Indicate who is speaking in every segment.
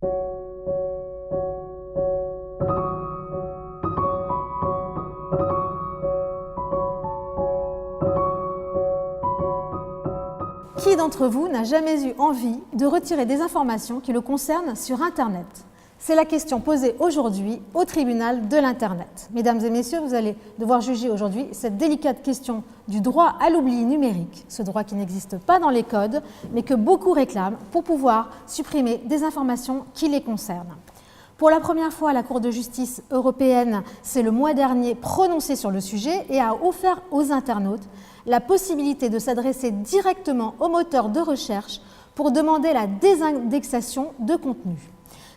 Speaker 1: Qui d'entre vous n'a jamais eu envie de retirer des informations qui le concernent sur Internet? C'est la question posée aujourd'hui au tribunal de l'Internet. Mesdames et messieurs, vous allez devoir juger aujourd'hui cette délicate question du droit à l'oubli numérique, ce droit qui n'existe pas dans les codes, mais que beaucoup réclament pour pouvoir supprimer des informations qui les concernent. Pour la première fois, la Cour de justice européenne s'est le mois dernier prononcée sur le sujet et a offert aux internautes la possibilité de s'adresser directement au moteur de recherche pour demander la désindexation de contenu.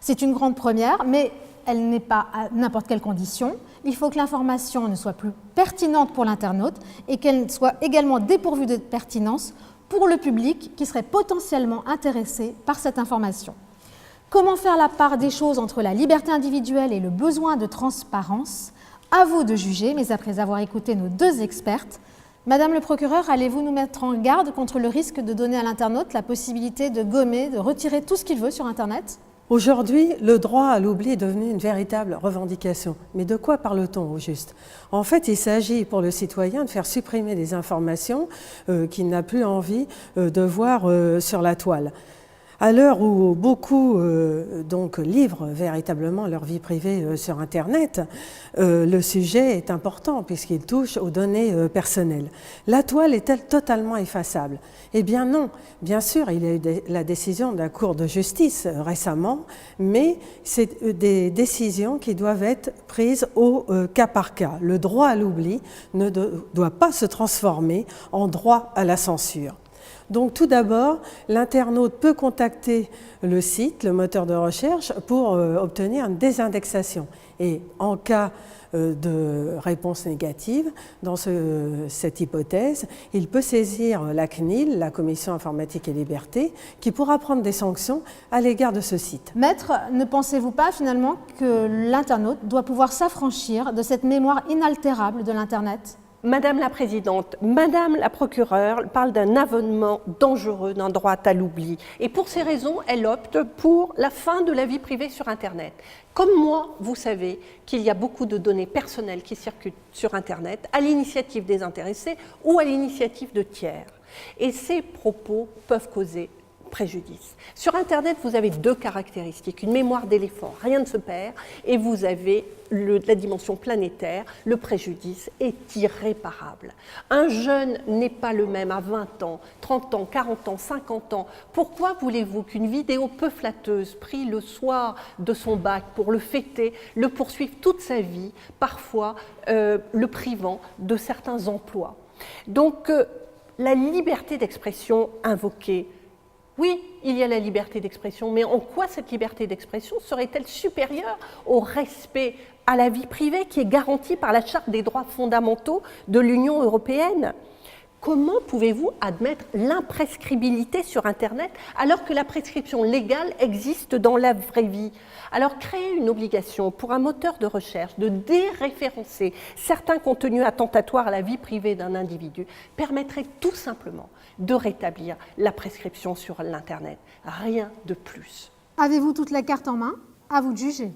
Speaker 1: C'est une grande première, mais elle n'est pas à n'importe quelle condition. Il faut que l'information ne soit plus pertinente pour l'internaute et qu'elle soit également dépourvue de pertinence pour le public qui serait potentiellement intéressé par cette information. Comment faire la part des choses entre la liberté individuelle et le besoin de transparence? À vous de juger, mais après avoir écouté nos deux expertes, Madame le procureur, allez-vous nous mettre en garde contre le risque de donner à l'internaute la possibilité de gommer, de retirer tout ce qu'il veut sur Internet?
Speaker 2: Aujourd'hui, le droit à l'oubli est devenu une véritable revendication. Mais de quoi parle-t-on au juste? En fait, il s'agit pour le citoyen de faire supprimer des informations qu'il n'a plus envie de voir sur la toile. À l'heure où beaucoup livrent véritablement leur vie privée sur Internet, le sujet est important puisqu'il touche aux données personnelles. La toile est-elle totalement effaçable? Eh bien non. Bien sûr, il y a eu la décision de la Cour de justice récemment, mais c'est des décisions qui doivent être prises au cas par cas. Le droit à l'oubli ne doit pas se transformer en droit à la censure. Donc tout d'abord, l'internaute peut contacter le site, le moteur de recherche, pour obtenir une désindexation. Et en cas de réponse négative, dans cette hypothèse, il peut saisir la CNIL, la Commission informatique et liberté, qui pourra prendre des sanctions à l'égard de ce site.
Speaker 1: Maître, ne pensez-vous pas finalement que l'internaute doit pouvoir s'affranchir de cette mémoire inaltérable de l'Internet ?
Speaker 3: Madame la Présidente, Madame la procureure parle d'un avènement dangereux d'un droit à l'oubli. Et pour ces raisons, elle opte pour la fin de la vie privée sur Internet. Comme moi, vous savez qu'il y a beaucoup de données personnelles qui circulent sur Internet à l'initiative des intéressés ou à l'initiative de tiers. Et ces propos peuvent causer préjudice. Sur Internet, vous avez deux caractéristiques, une mémoire d'éléphant, rien ne se perd, et vous avez la dimension planétaire, le préjudice est irréparable. Un jeune n'est pas le même à 20 ans, 30 ans, 40 ans, 50 ans. Pourquoi voulez-vous qu'une vidéo peu flatteuse, prise le soir de son bac pour le fêter, le poursuive toute sa vie, parfois le privant de certains emplois? Donc, la liberté d'expression invoquée, oui, il y a la liberté d'expression, mais en quoi cette liberté d'expression serait-elle supérieure au respect à la vie privée qui est garantie par la Charte des droits fondamentaux de l'Union européenne? Comment pouvez-vous admettre l'imprescriptibilité sur Internet alors que la prescription légale existe dans la vraie vie? Alors créer une obligation pour un moteur de recherche de déréférencer certains contenus attentatoires à la vie privée d'un individu permettrait tout simplement de rétablir la prescription sur l'Internet. Rien de plus.
Speaker 1: Avez-vous toute la carte en main? À vous de juger.